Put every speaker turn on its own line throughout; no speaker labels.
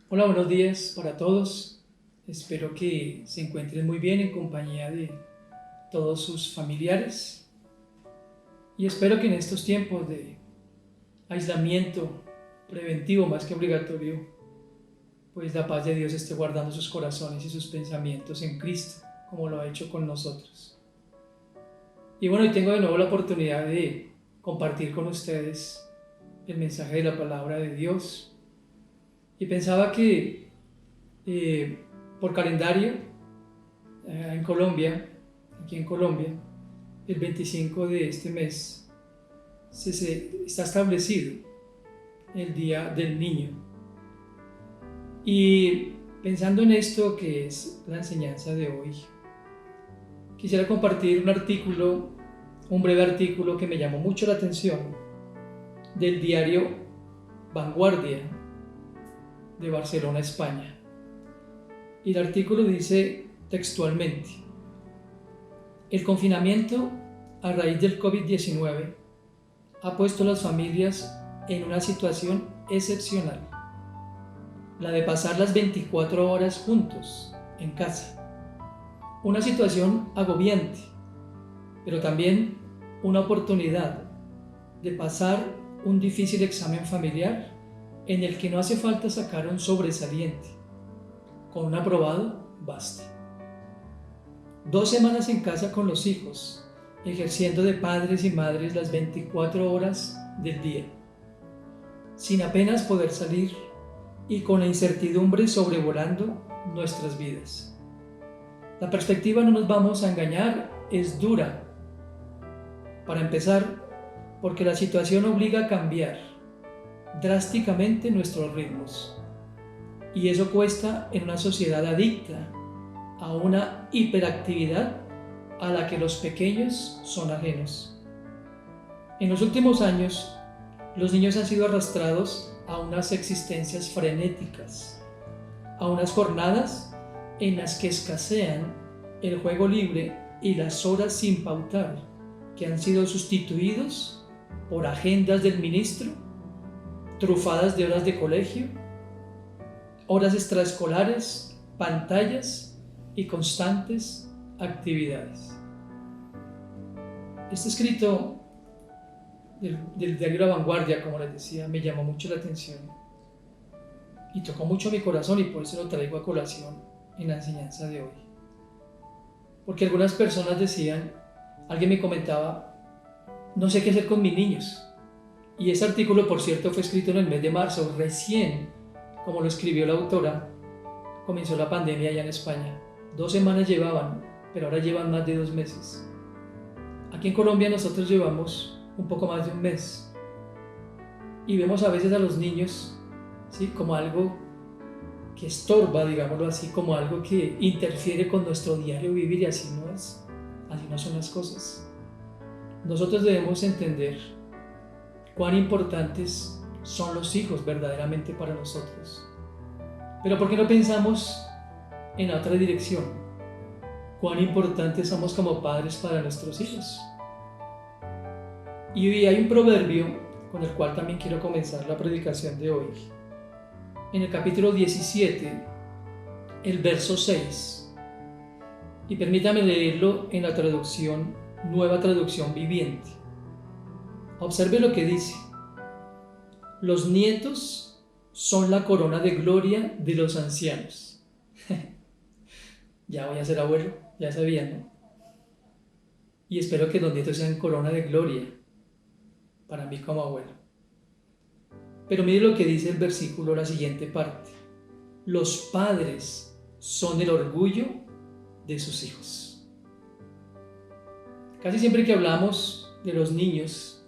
Hola, buenos días para todos. Espero que se encuentren muy bien en compañía de todos sus familiares y espero que en estos tiempos de aislamiento preventivo más que obligatorio, pues la paz de Dios esté guardando sus corazones y sus pensamientos en Cristo, como lo ha hecho con nosotros. Y bueno, hoy tengo de nuevo la oportunidad de compartir con ustedes el mensaje de la palabra de Dios y pensaba que eh, por calendario en Colombia, aquí en Colombia, el 25 de este mes está establecido el Día del Niño. Y pensando en esto que es la enseñanza de hoy, quisiera compartir un breve artículo que me llamó mucho la atención del diario Vanguardia de Barcelona, España. Y el artículo dice textualmente: el confinamiento a raíz del COVID-19 ha puesto a las familias en una situación excepcional, la de pasar las 24 horas juntos en casa. Una situación agobiante, pero también una oportunidad de pasar un difícil examen familiar en el que no hace falta sacar un sobresaliente. Con un aprobado basta. 2 semanas en casa con los hijos, ejerciendo de padres y madres las 24 horas del día, sin apenas poder salir y con la incertidumbre sobrevolando nuestras vidas. La perspectiva, no nos vamos a engañar, es dura. Para empezar, porque la situación obliga a cambiar drásticamente nuestros ritmos. Y eso cuesta en una sociedad adicta a una hiperactividad a la que los pequeños son ajenos. En los últimos años, los niños han sido arrastrados a unas existencias frenéticas, a unas jornadas en las que escasean el juego libre y las horas sin pautar, que han sido sustituidos por agendas del ministro, trufadas de horas de colegio, horas extraescolares, pantallas y constantes actividades. Este escrito del diario La Vanguardia, como les decía, me llamó mucho la atención y tocó mucho mi corazón, y por eso lo traigo a colación en la enseñanza de hoy. Porque algunas personas decían, alguien me comentaba, no sé qué hacer con mis niños. Y ese artículo, por cierto, fue escrito en el mes de marzo, recién, como lo escribió la autora, comenzó la pandemia allá en España. 2 semanas llevaban, pero ahora llevan más de 2 meses. Aquí en Colombia nosotros llevamos un poco más de un mes. Y vemos a veces a los niños, ¿sí?, como algo que estorba, digámoslo así, como algo que interfiere con nuestro diario vivir, y así no es. Así no son las cosas. Nosotros debemos entender cuán importantes son los hijos verdaderamente para nosotros. Pero ¿por qué no pensamos en la otra dirección? Cuán importantes somos como padres para nuestros hijos. Y hay un proverbio con el cual también quiero comenzar la predicación de hoy. En el capítulo 17, el verso 6. Y permítame leerlo en la traducción, Nueva Traducción Viviente. Observe lo que dice: los nietos son la corona de gloria de los ancianos. Ya voy a ser abuelo, ya sabían, ¿no? Y espero que los nietos sean corona de gloria para mí como abuelo. Pero mire lo que dice el versículo, la siguiente parte: los padres son el orgullo de sus hijos. Casi siempre que hablamos de los niños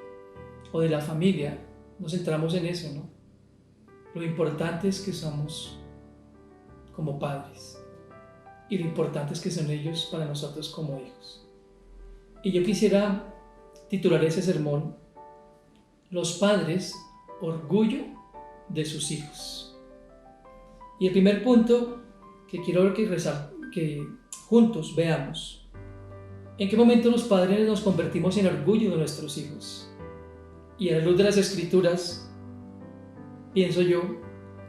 o de la familia, nos centramos en eso, ¿no? Lo importante es que somos como padres y lo importante es que son ellos para nosotros como hijos. Y yo quisiera titular ese sermón: los padres, orgullo de sus hijos. Y el primer punto que quiero que juntos veamos: ¿en qué momento los padres nos convertimos en orgullo de nuestros hijos? Y a la luz de las Escrituras, pienso yo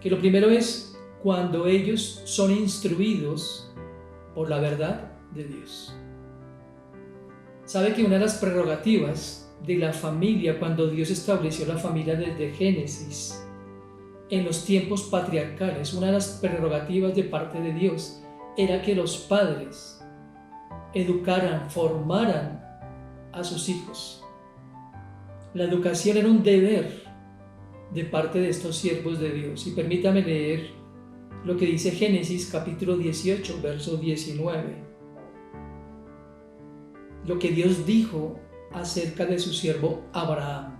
que lo primero es cuando ellos son instruidos por la verdad de Dios. ¿Sabe que una de las prerrogativas de la familia, cuando Dios estableció la familia desde Génesis, en los tiempos patriarcales, una de las prerrogativas de parte de Dios era que los padres educaran, formaran a sus hijos? La educación era un deber de parte de estos siervos de Dios. Y permítame leer lo que dice Génesis capítulo 18, verso 19. Lo que Dios dijo acerca de su siervo Abraham.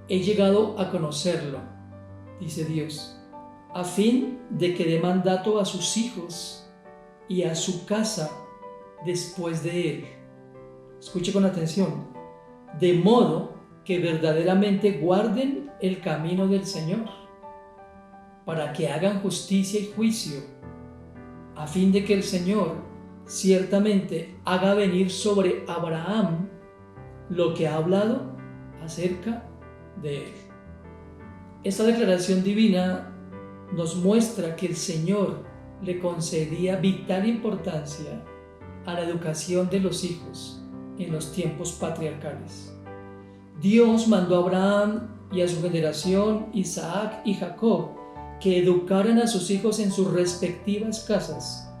He llegado a conocerlo, dice Dios, a fin de que dé mandato a sus hijos y a su casa después de él. Escuche con atención. De modo que verdaderamente guarden el camino del Señor, para que hagan justicia y juicio, a fin de que el Señor ciertamente haga venir sobre Abraham lo que ha hablado acerca de él. Esta declaración divina nos muestra que el Señor le concedía vital importancia a la educación de los hijos en los tiempos patriarcales. Dios mandó a Abraham y a su generación, Isaac y Jacob, que educaran a sus hijos en sus respectivas casas,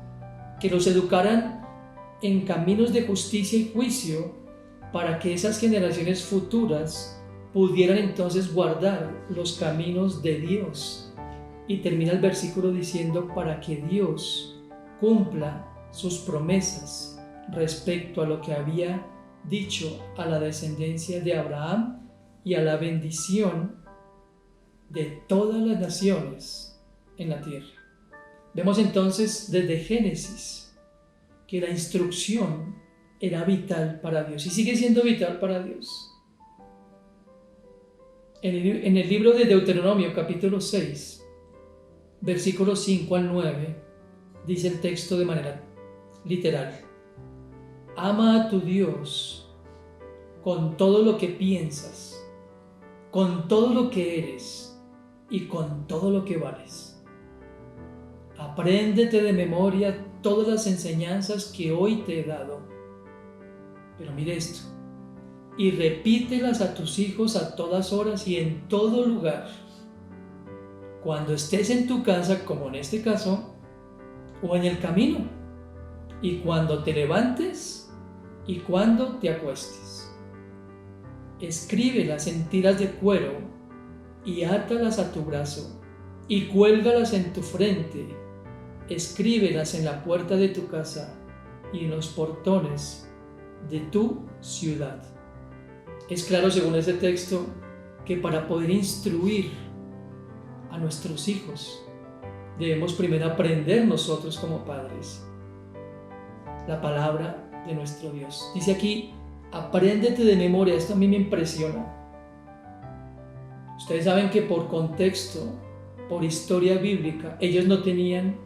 que los educaran en caminos de justicia y juicio, para que esas generaciones futuras pudieran entonces guardar los caminos de Dios. Y termina el versículo diciendo: para que Dios cumpla sus promesas respecto a lo que había dicho a la descendencia de Abraham y a la bendición de todas las naciones en la tierra. Vemos entonces desde Génesis que la instrucción era vital para Dios y sigue siendo vital para Dios. En el libro de Deuteronomio capítulo 6, versículos 5 al 9, dice el texto de manera literal: ama a tu Dios con todo lo que piensas, con todo lo que eres y con todo lo que vales. Apréndete de memoria todas las enseñanzas que hoy te he dado. Pero mire esto: y repítelas a tus hijos a todas horas y en todo lugar, cuando estés en tu casa, como en este caso, o en el camino, y cuando te levantes y cuando te acuestes. Escríbelas en tiras de cuero y átalas a tu brazo y cuélgalas en tu frente. Escríbelas en la puerta de tu casa y en los portones de tu ciudad. Es claro, según ese texto, que para poder instruir a nuestros hijos debemos primero aprender nosotros como padres la palabra de nuestro Dios. Dice aquí: apréndete de memoria. Esto a mí me impresiona. Ustedes saben que por contexto, por historia bíblica, ellos no tenían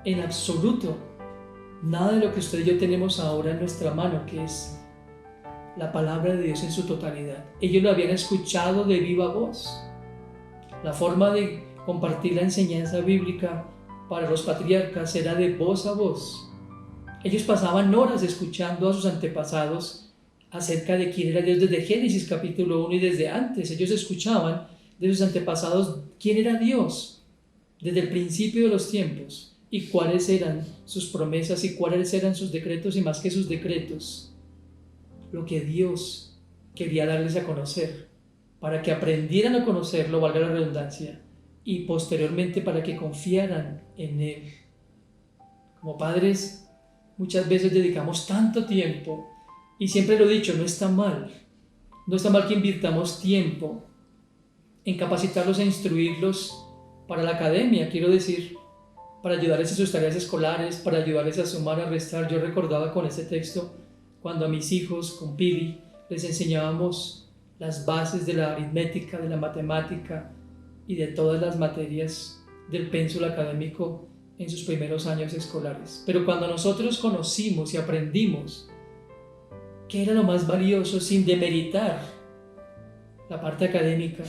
en absoluto nada de lo que usted y yo tenemos ahora en nuestra mano, que es la palabra de Dios en su totalidad. Ellos lo habían escuchado de viva voz. La forma de compartir la enseñanza bíblica para los patriarcas era de voz a voz. Ellos pasaban horas escuchando a sus antepasados acerca de quién era Dios desde Génesis capítulo 1 y desde antes. Ellos escuchaban de sus antepasados quién era Dios desde el principio de los tiempos y cuáles eran sus promesas y cuáles eran sus decretos, y más que sus decretos, lo que Dios quería darles a conocer, para que aprendieran a conocerlo, valga la redundancia, y posteriormente para que confiaran en Él. Como padres, muchas veces dedicamos tanto tiempo, y siempre lo he dicho, no está mal que invirtamos tiempo en capacitarlos e instruirlos para la academia, quiero decir, para ayudarles en sus tareas escolares, para ayudarles a sumar, a restar. Yo recordaba con este texto cuando a mis hijos, con Pili, les enseñábamos las bases de la aritmética, de la matemática y de todas las materias del pénsul académico en sus primeros años escolares. Pero cuando nosotros conocimos y aprendimos qué era lo más valioso, sin demeritar la parte académica,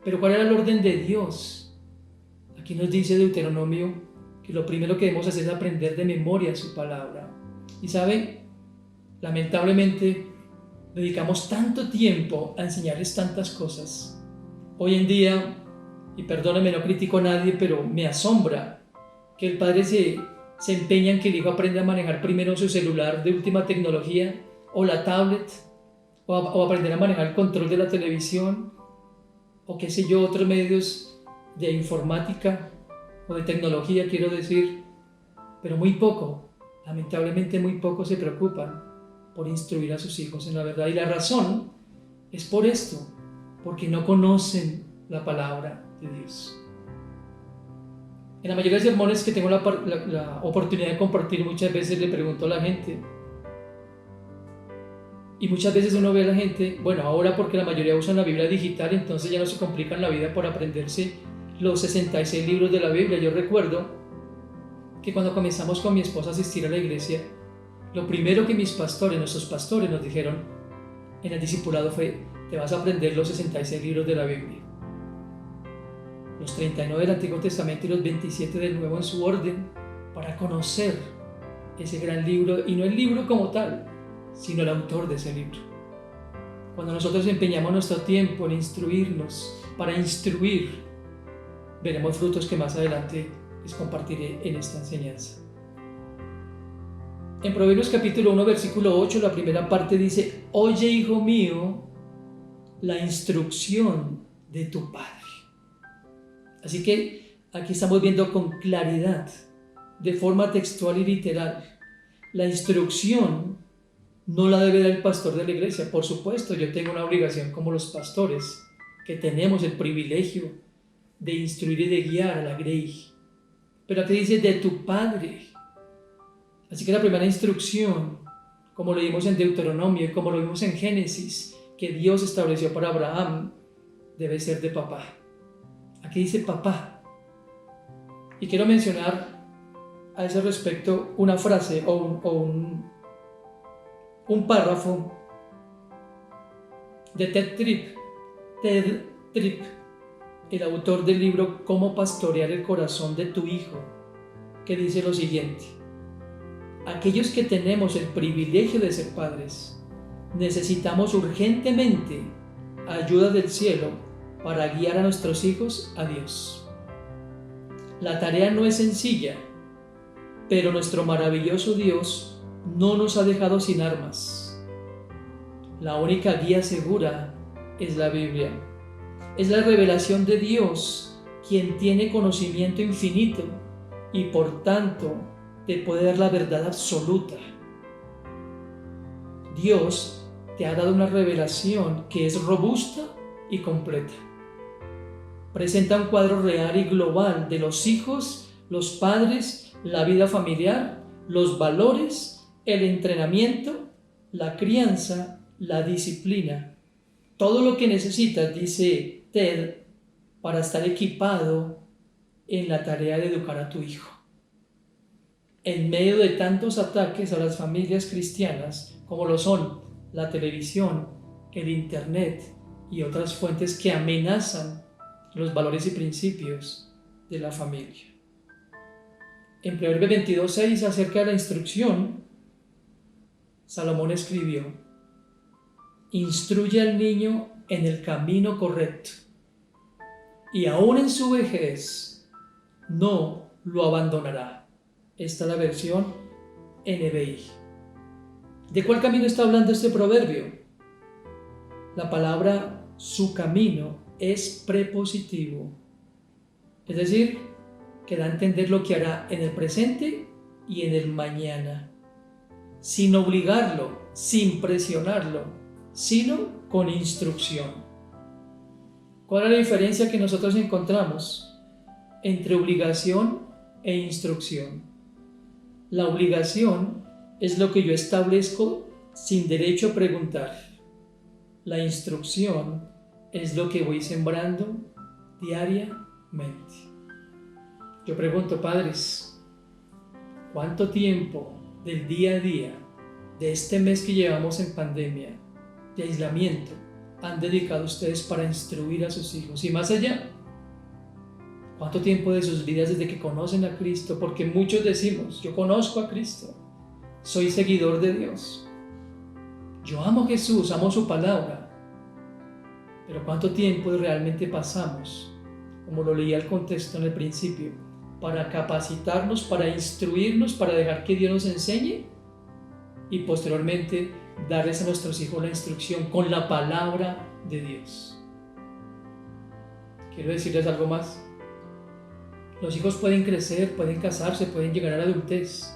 pero cuál era el orden de Dios, Aquí nos dice Deuteronomio que lo primero que debemos hacer es aprender de memoria su palabra. Y saben, lamentablemente dedicamos tanto tiempo a enseñarles tantas cosas. Hoy en día, y perdónenme, no critico a nadie, pero me asombra que el padre se empeña en que el hijo aprenda a manejar primero su celular de última tecnología, o la tablet, o aprender a manejar el control de la televisión, o qué sé yo, otros medios de informática o de tecnología, quiero decir, pero muy poco, lamentablemente muy poco se preocupan por instruir a sus hijos en la verdad. Y la razón es por esto, porque no conocen la palabra de Dios. En la mayoría de sermones que tengo la oportunidad de compartir, muchas veces le pregunto a la gente, y muchas veces uno ve a la gente, bueno, ahora porque la mayoría usan la Biblia digital, entonces ya no se complican la vida por aprenderse los 66 libros de la Biblia. Yo recuerdo que cuando comenzamos con mi esposa a asistir a la iglesia, lo primero que nuestros pastores nos dijeron en el discipulado fue: te vas a aprender los 66 libros de la Biblia, los 39 del Antiguo Testamento y los 27 del Nuevo en su orden, para conocer ese gran libro, y no el libro como tal, sino el autor de ese libro. Cuando nosotros empeñamos nuestro tiempo en instruirnos, para instruir, veremos frutos que más adelante les compartiré en esta enseñanza. En Proverbios capítulo 1, versículo 8, la primera parte dice: oye, hijo mío, la instrucción de tu padre. Así que aquí estamos viendo con claridad, de forma textual y literal, la instrucción no la debe dar el pastor de la iglesia. Por supuesto, yo tengo una obligación como los pastores, que tenemos el privilegio de instruir y de guiar a la grey. Pero aquí dice de tu padre. Así que la primera instrucción, como lo vimos en Deuteronomio y como lo vimos en Génesis, que Dios estableció para Abraham, debe ser de papá. Aquí dice papá. Y quiero mencionar a ese respecto una frase o un párrafo de Ted Tripp, el autor del libro Cómo pastorear el corazón de tu hijo, que dice lo siguiente: aquellos que tenemos el privilegio de ser padres, necesitamos urgentemente ayuda del cielo para guiar a nuestros hijos a Dios. La tarea no es sencilla, pero nuestro maravilloso Dios no nos ha dejado sin armas. La única guía segura es la Biblia. Es la revelación de Dios quien tiene conocimiento infinito y por tanto te puede dar la verdad absoluta. Dios te ha dado una revelación que es robusta y completa. Presenta un cuadro real y global de los hijos, los padres, la vida familiar, los valores, el entrenamiento, la crianza, la disciplina. Todo lo que necesitas, dice Ted, para estar equipado en la tarea de educar a tu hijo. En medio de tantos ataques a las familias cristianas, como lo son la televisión, el internet y otras fuentes que amenazan los valores y principios de la familia. En Proverbios 22:6, acerca de la instrucción, Salomón escribió: instruye al niño en el camino correcto, y aún en su vejez no lo abandonará. Esta es la versión NBI. ¿De cuál camino está hablando este proverbio? La palabra su camino es prepositivo, es decir, que da a entender lo que hará en el presente y en el mañana, sin obligarlo, sin presionarlo, sino con instrucción. ¿Cuál es la diferencia que nosotros encontramos entre obligación e instrucción? La obligación es lo que yo establezco sin derecho a preguntar. La instrucción es lo que voy sembrando diariamente. Yo pregunto, padres, ¿cuánto tiempo del día a día de este mes que llevamos en pandemia, de aislamiento, han dedicado ustedes para instruir a sus hijos? Y más allá, ¿Cuánto tiempo de sus vidas desde que conocen a Cristo? Porque muchos decimos, yo conozco a Cristo, soy seguidor de Dios, yo amo a Jesús, amo su palabra. Pero ¿cuánto tiempo realmente pasamos, como lo leía el contexto en el principio, para capacitarnos, para instruirnos, para dejar que Dios nos enseñe y posteriormente darles a nuestros hijos la instrucción con la palabra de Dios? Quiero decirles algo más. Los hijos pueden crecer, pueden casarse, pueden llegar a la adultez,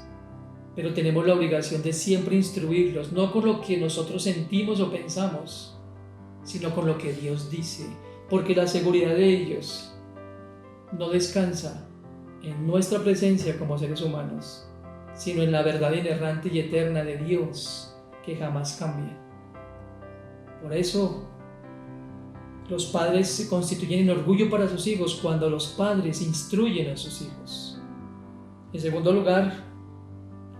pero tenemos la obligación de siempre instruirlos, no con lo que nosotros sentimos o pensamos, sino con lo que Dios dice, porque la seguridad de ellos no descansa en nuestra presencia como seres humanos, sino en la verdad inerrante y eterna de Dios, que jamás cambia. Por eso, los padres se constituyen en orgullo para sus hijos cuando los padres instruyen a sus hijos. En segundo lugar,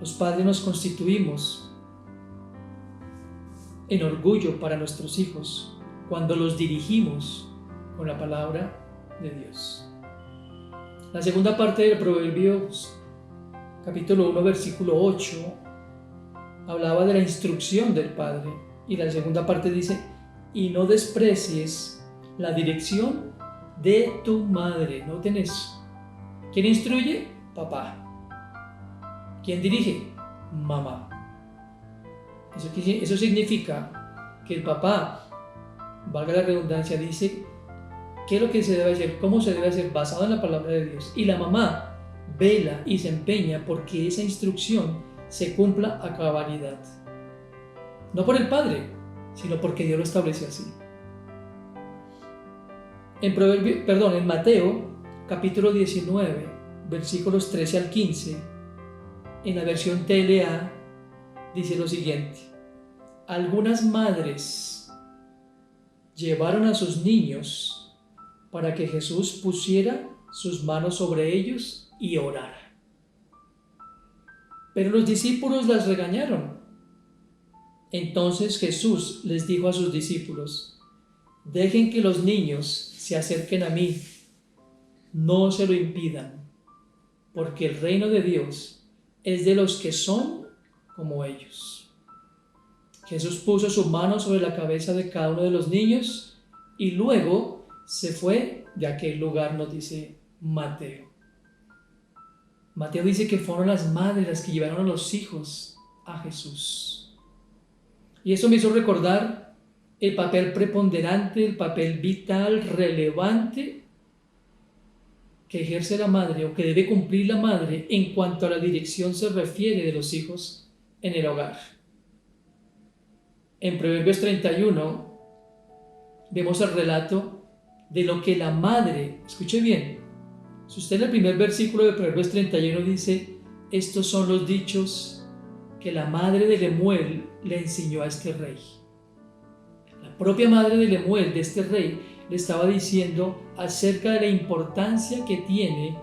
los padres nos constituimos en orgullo para nuestros hijos cuando los dirigimos con la palabra de Dios. La segunda parte del Proverbios, capítulo 1, versículo 8, hablaba de la instrucción del padre, y la segunda parte dice: y no desprecies la dirección de tu madre. Noten eso. ¿Quién instruye? Papá. ¿Quién dirige? Mamá. Eso significa que el papá, valga la redundancia, dice qué es lo que se debe hacer, cómo se debe hacer, basado en la palabra de Dios. Y la mamá vela y se empeña porque esa instrucción se cumpla a cabalidad. No por el padre, sino porque Dios lo estableció así. En Mateo, capítulo 19, versículos 13 al 15, en la versión TLA, dice lo siguiente: algunas madres llevaron a sus niños para que Jesús pusiera sus manos sobre ellos y orara. Pero los discípulos las regañaron. Entonces Jesús les dijo a sus discípulos: dejen que los niños se acerquen a mí, no se lo impidan, porque el reino de Dios es de los que son como ellos. Jesús puso su mano sobre la cabeza de cada uno de los niños y luego se fue de aquel lugar, nos dice Mateo. Mateo dice que fueron las madres las que llevaron a los hijos a Jesús. Y eso me hizo recordar el papel preponderante, el papel vital, relevante que ejerce la madre o que debe cumplir la madre en cuanto a la dirección se refiere de los hijos en el hogar. En Proverbios 31 vemos el relato de lo que la madre, escuche bien, si usted en el primer versículo de Proverbios 31 dice: estos son los dichos que la madre de Lemuel le enseñó a este rey. La propia madre de Lemuel, de este rey, le estaba diciendo acerca de la importancia que tiene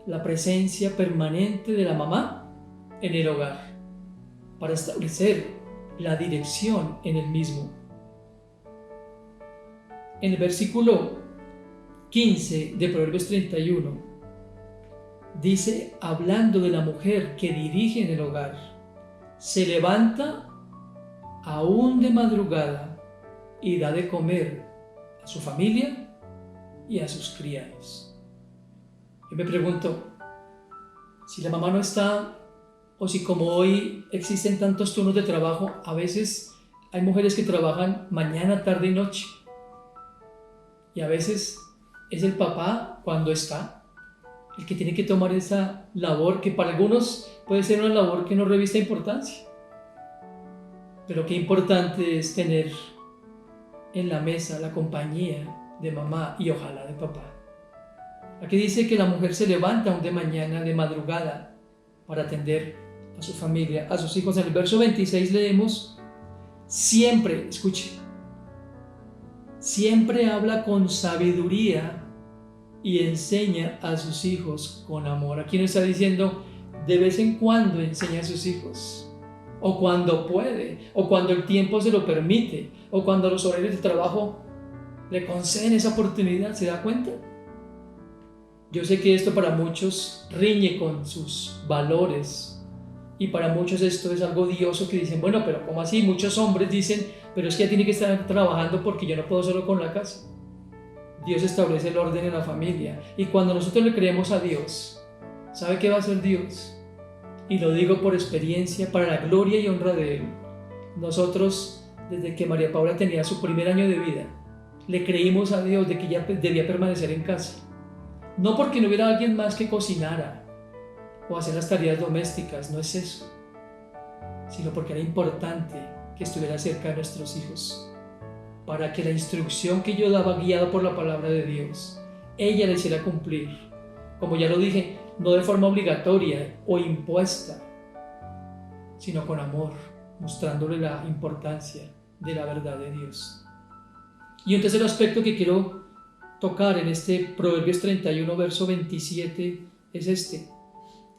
la presencia permanente de la mamá en el hogar para establecer la dirección en el mismo. En el versículo 15 de Proverbios 31 dice, hablando de la mujer que dirige en el hogar: se levanta aún de madrugada y da de comer a su familia y a sus criados. Yo me pregunto, si la mamá no está, o si como hoy existen tantos turnos de trabajo, a veces hay mujeres que trabajan mañana, tarde y noche, y a veces es el papá, cuando está, el que tiene que tomar esa labor que para algunos puede ser una labor que no revista importancia, pero qué importante es tener en la mesa la compañía de mamá y ojalá de papá. Aquí dice que la mujer se levanta aún de mañana, de madrugada, para atender a su familia, a sus hijos. En el verso 26 leemos: siempre, escuche, siempre habla con sabiduría y enseña a sus hijos con amor. Aquí no está diciendo de vez en cuando enseña a sus hijos, o cuando puede, o cuando el tiempo se lo permite, o cuando los horarios de trabajo le conceden esa oportunidad. ¿Se da cuenta? Yo sé que esto para muchos riñe con sus valores y para muchos esto es algo odioso que dicen, bueno, pero ¿cómo así? Muchos hombres dicen, pero es que ya tiene que estar trabajando porque yo no puedo solo con la casa. Dios establece el orden en la familia y cuando nosotros le creemos a Dios, ¿sabe qué va a hacer Dios? Y lo digo por experiencia, para la gloria y honra de Él. Nosotros, desde que María Paula tenía su primer año de vida, le creímos a Dios de que ella debía permanecer en casa. No porque no hubiera alguien más que cocinara o hacer las tareas domésticas, no es eso, sino porque era importante que estuviera cerca de nuestros hijos, para que la instrucción que yo daba guiada por la palabra de Dios, ella la hiciera cumplir. Como ya lo dije, no de forma obligatoria o impuesta, sino con amor, mostrándole la importancia de la verdad de Dios. Y un tercer aspecto que quiero tocar en este Proverbios 31, verso 27, es este.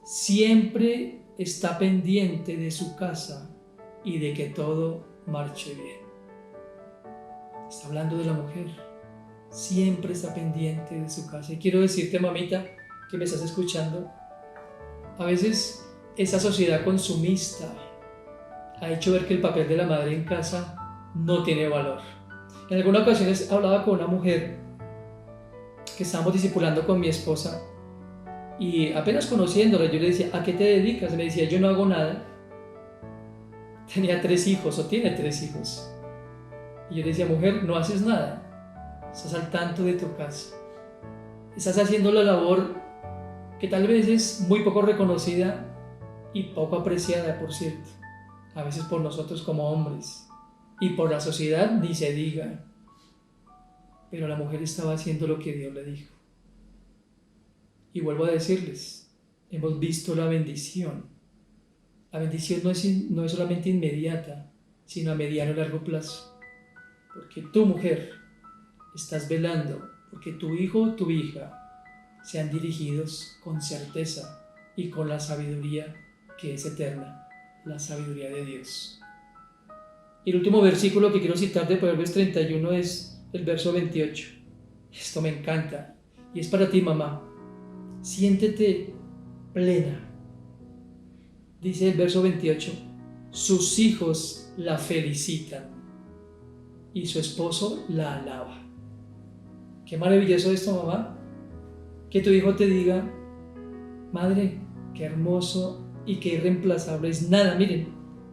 Siempre está pendiente de su casa y de que todo marche bien. Está hablando de la mujer. Siempre está pendiente de su casa. Y quiero decirte, mamita, que me estás escuchando, a veces esa sociedad consumista ha hecho ver que el papel de la madre en casa no tiene valor. En algunas ocasiones hablaba con una mujer que estábamos discipulando con mi esposa y apenas conociéndola yo le decía, ¿a qué te dedicas? Me decía, yo no hago nada. Tenía 3 hijos o tiene 3 hijos. Y yo le decía, mujer, no haces nada. Estás al tanto de tu casa. Estás haciendo la labor que tal vez es muy poco reconocida y poco apreciada, por cierto. A veces por nosotros como hombres. Y por la sociedad ni se diga. Pero la mujer estaba haciendo lo que Dios le dijo. Y vuelvo a decirles, hemos visto la bendición. La bendición no es solamente inmediata, sino a mediano y largo plazo. Porque tu mujer estás velando porque tu hijo o tu hija sean dirigidos con certeza y con la sabiduría que es eterna, la sabiduría de Dios. Y el último versículo que quiero citar de Proverbios 31 es el verso 28. Esto me encanta y es para ti, mamá. Siéntete plena. Dice el verso 28, sus hijos la felicitan y su esposo la alaba. Qué maravilloso esto, mamá. Que tu hijo te diga, madre, qué hermoso y qué irreemplazable es. Nada, miren,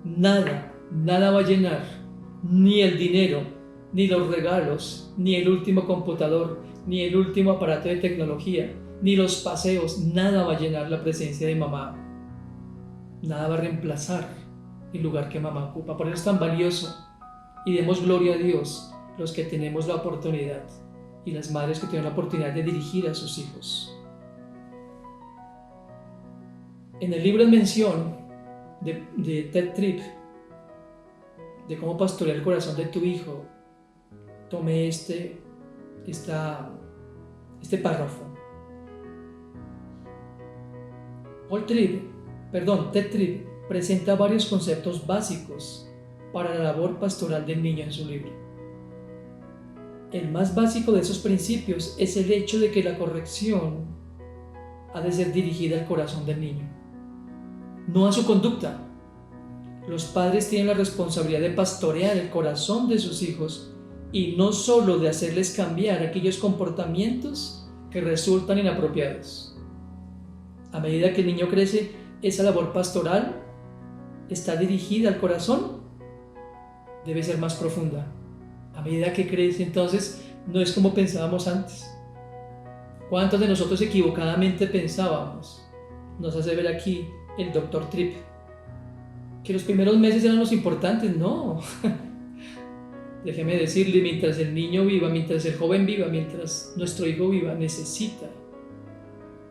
nada va a llenar, ni el dinero, ni los regalos, ni el último computador, ni el último aparato de tecnología, ni los paseos, nada va a llenar la presencia de mamá. Nada va a reemplazar el lugar que mamá ocupa. Por eso es tan valioso. Y demos gloria a Dios los que tenemos la oportunidad y las madres que tienen la oportunidad de dirigir a sus hijos. En el libro en mención de Ted Tripp, de cómo pastorear el corazón de tu hijo, tomé este párrafo. Ted Tripp presenta varios conceptos básicos para la labor pastoral del niño en su libro. El más básico de esos principios es el hecho de que la corrección ha de ser dirigida al corazón del niño, no a su conducta. Los padres tienen la responsabilidad de pastorear el corazón de sus hijos y no solo de hacerles cambiar aquellos comportamientos que resultan inapropiados. A medida que el niño crece, esa labor pastoral está dirigida al corazón, debe ser más profunda. A medida que crece, entonces, no es como pensábamos antes. ¿Cuántos de nosotros equivocadamente pensábamos? Nos hace ver aquí el Dr. Tripp, que los primeros meses eran los importantes. No. Déjeme decirle, mientras el niño viva, mientras el joven viva, mientras nuestro hijo viva, necesita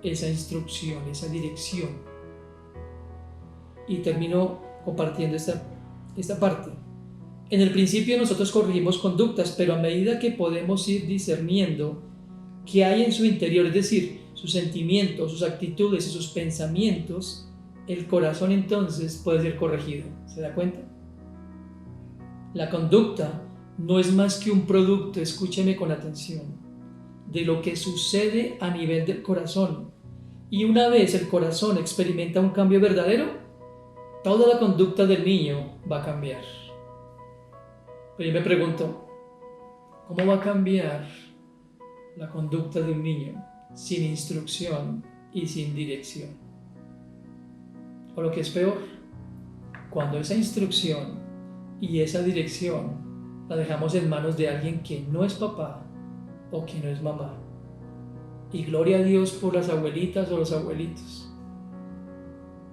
esa instrucción, esa dirección. Y termino compartiendo esta parte. En el principio nosotros corregimos conductas, pero a medida que podemos ir discerniendo qué hay en su interior, es decir, sus sentimientos, sus actitudes y sus pensamientos, el corazón entonces puede ser corregido. ¿Se da cuenta? La conducta no es más que un producto, escúcheme con atención, de lo que sucede a nivel del corazón. Y una vez el corazón experimenta un cambio verdadero, toda la conducta del niño va a cambiar. Pero yo me pregunto, ¿cómo va a cambiar la conducta de un niño sin instrucción y sin dirección? O lo que es peor, cuando esa instrucción y esa dirección la dejamos en manos de alguien que no es papá o que no es mamá. Y gloria a Dios por las abuelitas o los abuelitos.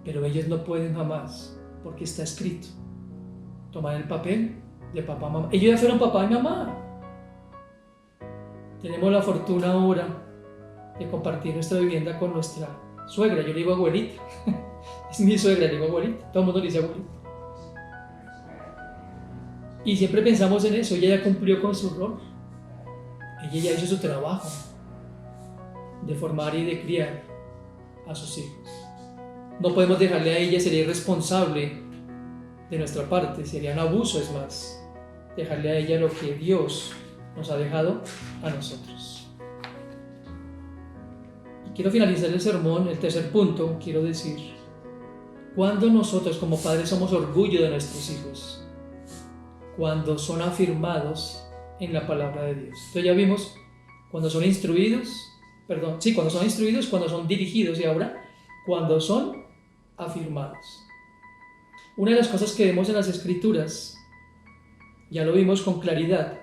Pero ellos no pueden jamás, porque está escrito, tomar el papel de papá, mamá. Ellos ya fueron papá y mamá. Tenemos la fortuna ahora de compartir nuestra vivienda con nuestra suegra. Yo le digo abuelita. Es mi suegra, le digo abuelita. Todo el mundo le dice abuelita. Y siempre pensamos en eso. Ella ya cumplió con su rol. Ella ya hizo su trabajo de formar y de criar a sus hijos. No podemos dejarle a ella, sería irresponsable de nuestra parte, sería un abuso, es más, dejarle a ella lo que Dios nos ha dejado a nosotros. Y quiero finalizar el sermón, el tercer punto, quiero decir, cuando nosotros como padres somos orgullo de nuestros hijos, cuando son afirmados en la palabra de Dios. Entonces ya vimos, cuando son instruidos, cuando son dirigidos, y ahora cuando son afirmados. Una de las cosas que vemos en las Escrituras, ya lo vimos con claridad,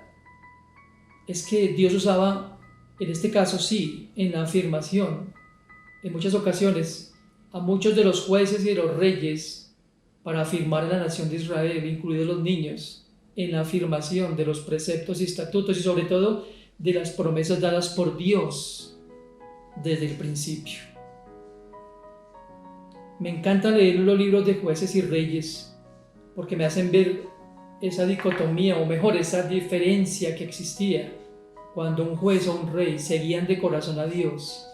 es que Dios usaba, en este caso sí, en la afirmación, en muchas ocasiones, a muchos de los jueces y de los reyes para afirmar a la nación de Israel, incluidos los niños, en la afirmación de los preceptos y estatutos y sobre todo de las promesas dadas por Dios desde el principio. Me encanta leer los libros de jueces y reyes porque me hacen ver esa dicotomía, o mejor, esa diferencia que existía cuando un juez o un rey seguían de corazón a Dios,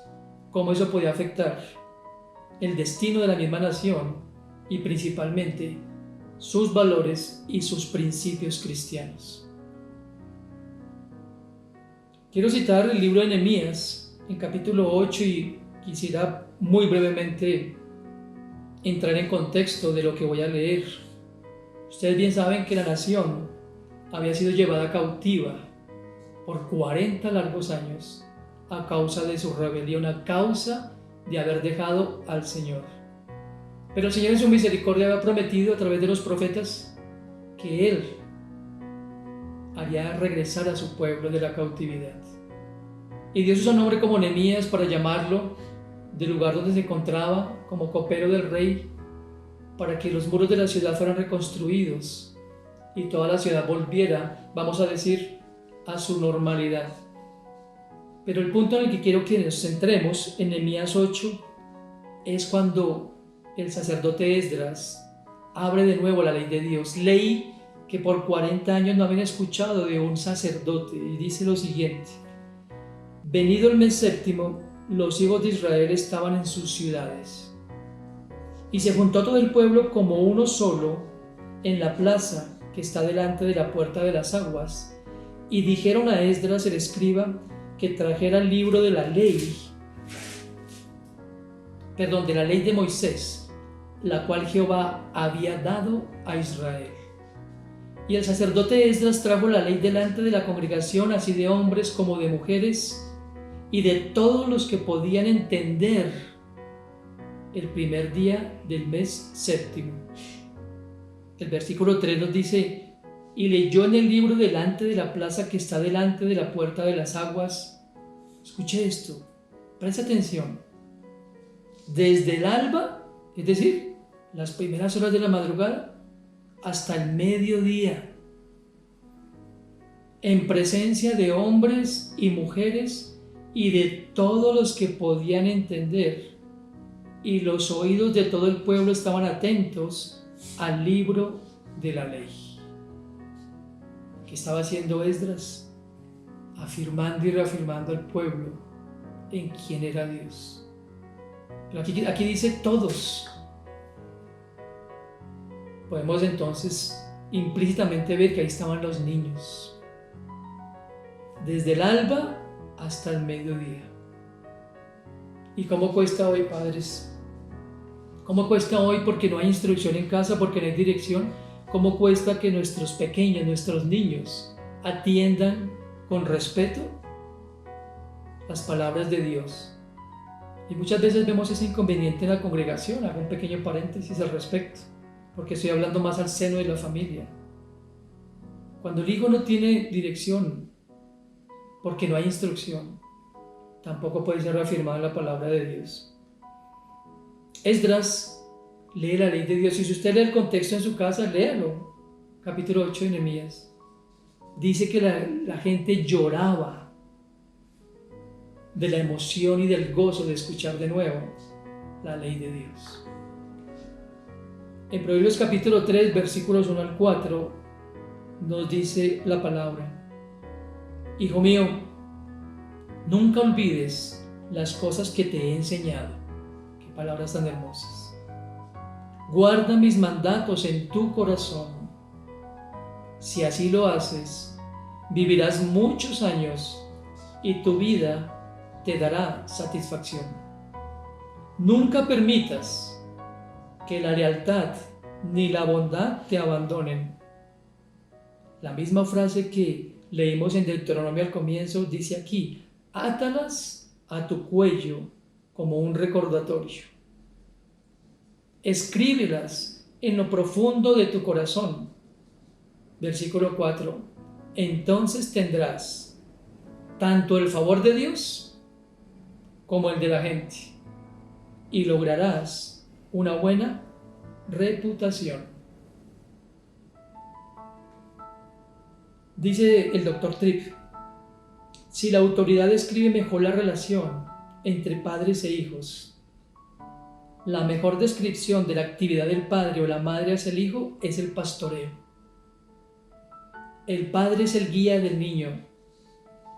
cómo eso podía afectar el destino de la misma nación y principalmente sus valores y sus principios cristianos. Quiero citar el libro de Nehemías en capítulo 8 y quisiera muy brevemente entrar en contexto de lo que voy a leer. Ustedes bien saben que la nación había sido llevada cautiva por 40 largos años a causa de su rebelión, a causa de haber dejado al Señor. Pero el Señor en su misericordia había prometido a través de los profetas que Él haría regresar a su pueblo de la cautividad. Y Dios usó un hombre como Nehemías para llamarlo del lugar donde se encontraba como copero del rey, para que los muros de la ciudad fueran reconstruidos y toda la ciudad volviera, vamos a decir, a su normalidad. Pero el punto en el que quiero que nos centremos en Nehemías 8 es cuando el sacerdote Esdras abre de nuevo la ley de Dios, ley que por 40 años no habían escuchado de un sacerdote, y dice lo siguiente: venido el mes séptimo, los hijos de Israel estaban en sus ciudades. Y se juntó todo el pueblo como uno solo en la plaza que está delante de la puerta de las aguas, y dijeron a Esdras el escriba que trajera el libro de la ley, de la ley de Moisés, la cual Jehová había dado a Israel. Y el sacerdote Esdras trajo la ley delante de la congregación, así de hombres como de mujeres, y de todos los que podían entender, el primer día del mes séptimo. El versículo 3 nos dice: y leyó en el libro delante de la plaza que está delante de la puerta de las aguas. Escuche esto, presta atención. Desde el alba, es decir, las primeras horas de la madrugada, hasta el mediodía, en presencia de hombres y mujeres y de todos los que podían entender, y los oídos de todo el pueblo estaban atentos al libro de la ley. ¿Qué estaba haciendo Esdras? Afirmando y reafirmando al pueblo en quién era Dios. Pero aquí dice todos. Podemos entonces implícitamente ver que ahí estaban los niños. Desde el alba hasta el mediodía. ¿Y cómo cuesta hoy, padres? ¿Cómo cuesta hoy porque no hay instrucción en casa, porque no hay dirección? ¿Cómo cuesta que nuestros pequeños, nuestros niños, atiendan con respeto las palabras de Dios? Y muchas veces vemos ese inconveniente en la congregación. Hago un pequeño paréntesis al respecto, porque estoy hablando más al seno de la familia. Cuando el hijo no tiene dirección, porque no hay instrucción, tampoco puede ser reafirmada en la palabra de Dios. Esdras lee la ley de Dios, y si usted lee el contexto en su casa, léalo. Capítulo 8 de Nehemías. Dice que la gente lloraba de la emoción y del gozo de escuchar de nuevo la ley de Dios. En Proverbios capítulo 3, versículos 1 al 4, nos dice la palabra: Hijo mío, nunca olvides las cosas que te he enseñado. Qué palabras tan hermosas. Guarda mis mandatos en tu corazón. Si así lo haces, vivirás muchos años y tu vida te dará satisfacción. Nunca permitas que la lealtad ni la bondad te abandonen. La misma frase que leímos en Deuteronomio al comienzo dice aquí: átalas a tu cuello como un recordatorio. Escríbelas en lo profundo de tu corazón. Versículo 4. Entonces tendrás tanto el favor de Dios como el de la gente, y lograrás una buena reputación. Dice el Dr. Tripp: si la autoridad describe mejor la relación entre padres e hijos, la mejor descripción de la actividad del padre o la madre hacia el hijo es el pastoreo. El padre es el guía del niño.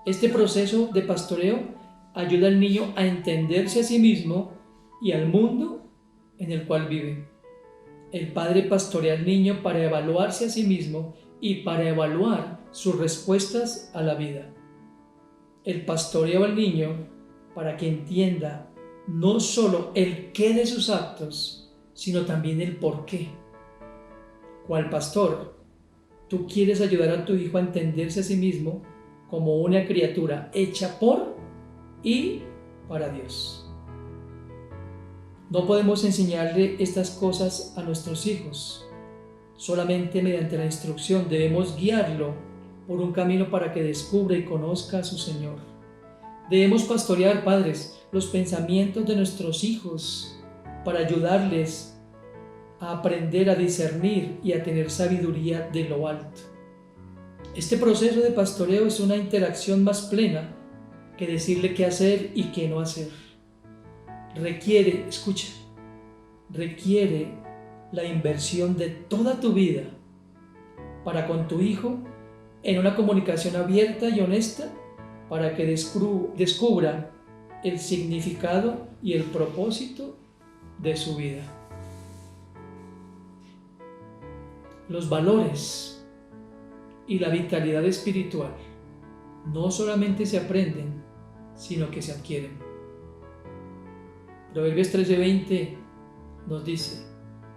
Este proceso de pastoreo ayuda al niño a entenderse a sí mismo y al mundo en el cual vive. El padre pastorea al niño para evaluarse a sí mismo y para evaluar sus respuestas a la vida. El pastoreo al niño para que entienda no solo el qué de sus actos, sino también el por qué. Cual pastor, tú quieres ayudar a tu hijo a entenderse a sí mismo como una criatura hecha por y para Dios. No podemos enseñarle estas cosas a nuestros hijos. Solamente mediante la instrucción debemos guiarlo por un camino para que descubra y conozca a su Señor. Debemos pastorear, padres, los pensamientos de nuestros hijos para ayudarles a aprender a discernir y a tener sabiduría de lo alto. Este proceso de pastoreo es una interacción más plena que decirle qué hacer y qué no hacer. Requiere la inversión de toda tu vida para con tu hijo en una comunicación abierta y honesta para que descubra el significado y el propósito de su vida. Los valores y la vitalidad espiritual no solamente se aprenden, sino que se adquieren. Proverbios 13:20 nos dice: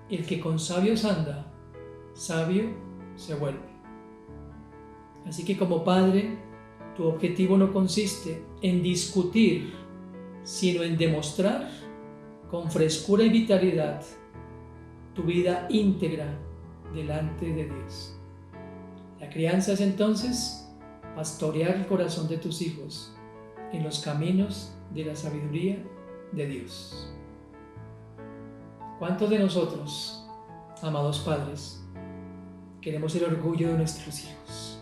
el que con sabios anda, sabio se vuelve. Así que como padre, tu objetivo no consiste en discutir, sino en demostrar con frescura y vitalidad tu vida íntegra delante de Dios. La crianza es entonces pastorear el corazón de tus hijos en los caminos de la sabiduría de Dios. ¿Cuántos de nosotros, amados padres, queremos el orgullo de nuestros hijos?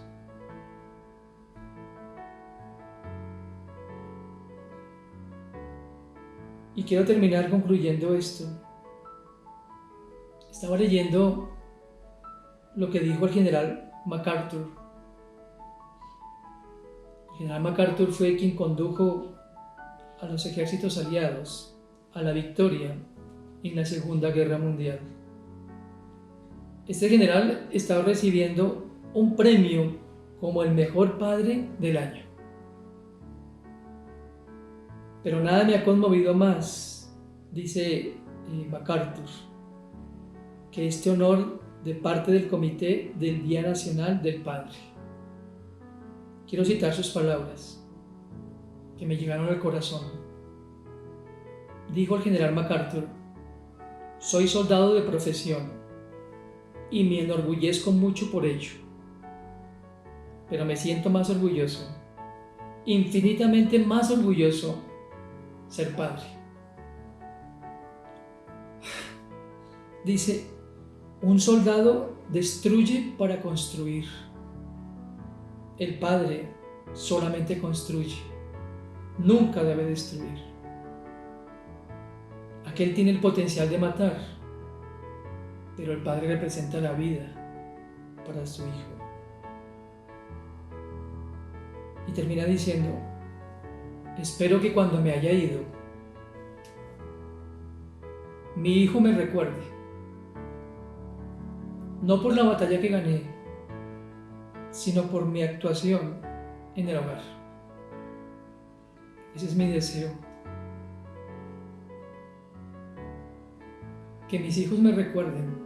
Y quiero terminar concluyendo esto. Estaba leyendo lo que dijo el general MacArthur. El general MacArthur fue quien condujo a los ejércitos aliados a la victoria en la Segunda Guerra Mundial. Este general estaba recibiendo un premio como el mejor padre del año. Pero nada me ha conmovido más, dice MacArthur, que este honor de parte del Comité del Día Nacional del Padre. Quiero citar sus palabras, que me llegaron al corazón. Dijo el general MacArthur: soy soldado de profesión y me enorgullezco mucho por ello, pero me siento más orgulloso, infinitamente más orgulloso, ser padre. Dice: un soldado destruye para construir. El padre solamente construye, nunca debe destruir. Aquel tiene el potencial de matar, pero el padre representa la vida para su hijo. Y termina diciendo: espero que cuando me haya ido, mi hijo me recuerde, no por la batalla que gané, sino por mi actuación en el hogar. Ese es mi deseo. Que mis hijos me recuerden,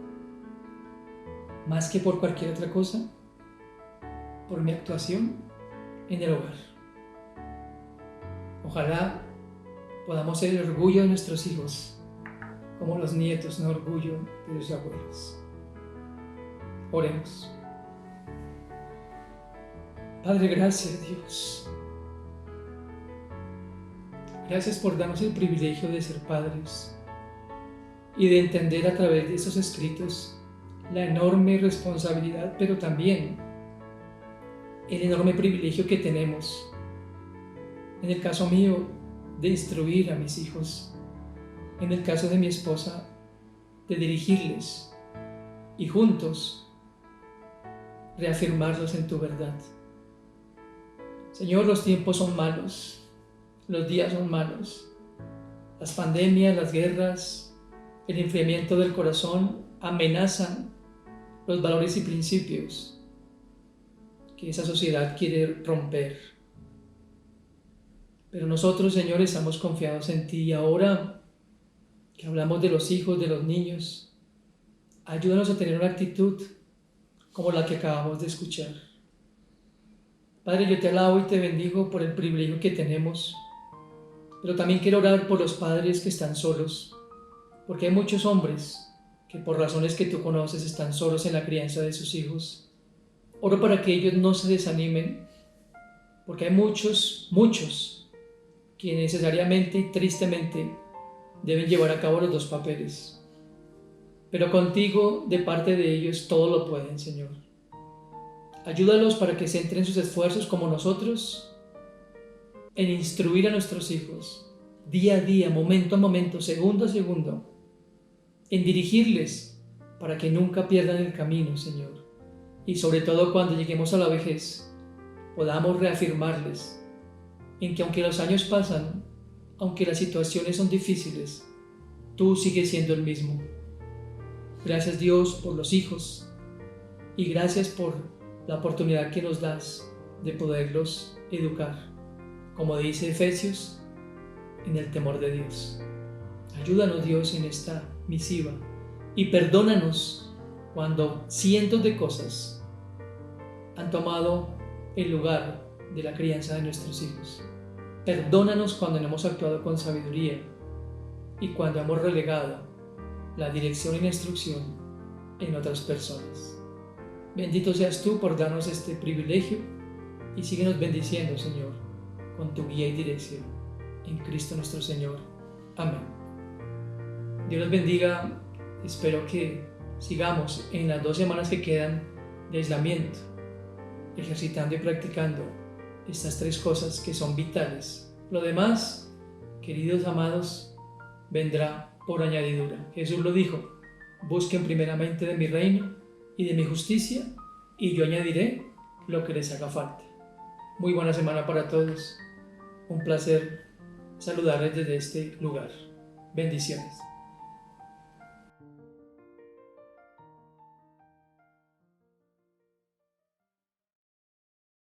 más que por cualquier otra cosa, por mi actuación en el hogar. Ojalá podamos ser el orgullo de nuestros hijos, como los nietos son orgullo de sus abuelos. Oremos. Padre, gracias, Dios. Gracias por darnos el privilegio de ser padres y de entender a través de esos escritos la enorme responsabilidad, pero también el enorme privilegio que tenemos, en el caso mío, de instruir a mis hijos, en el caso de mi esposa, de dirigirles y juntos reafirmarlos en tu verdad. Señor, los tiempos son malos, los días son malos, las pandemias, las guerras, el enfriamiento del corazón amenazan los valores y principios que esa sociedad quiere romper. Pero nosotros, Señor, estamos confiados en ti, y ahora que hablamos de los hijos, de los niños, ayúdanos a tener una actitud como la que acabamos de escuchar. Padre, yo te alabo y te bendigo por el privilegio que tenemos, pero también quiero orar por los padres que están solos, porque hay muchos hombres que por razones que tú conoces están solos en la crianza de sus hijos. Oro para que ellos no se desanimen, porque hay muchos que necesariamente y tristemente deben llevar a cabo los dos papeles. Pero contigo, de parte de ellos, todo lo pueden, Señor. Ayúdalos para que centren sus esfuerzos, como nosotros, en instruir a nuestros hijos, día a día, momento a momento, segundo a segundo, en dirigirles para que nunca pierdan el camino, Señor. Y sobre todo cuando lleguemos a la vejez, podamos reafirmarles en que aunque los años pasan, aunque las situaciones son difíciles, tú sigues siendo el mismo. Gracias, Dios, por los hijos, y gracias por la oportunidad que nos das de poderlos educar, como dice Efesios, en el temor de Dios. Ayúdanos, Dios, en esta misiva, y perdónanos cuando cientos de cosas han tomado el lugar de la crianza de nuestros hijos. Perdónanos cuando no hemos actuado con sabiduría y cuando hemos relegado la dirección y la instrucción en otras personas. Bendito seas tú por darnos este privilegio, y síguenos bendiciendo, Señor, con tu guía y dirección. En Cristo nuestro Señor. Amén. Dios los bendiga. Espero que sigamos en las 2 semanas que quedan de aislamiento, ejercitando y practicando estas 3 cosas que son vitales. Lo demás, queridos amados, vendrá por añadidura. Jesús lo dijo: busquen primeramente de mi reino y de mi justicia, y yo añadiré lo que les haga falta. Muy buena semana para todos. Un placer saludarles desde este lugar. Bendiciones.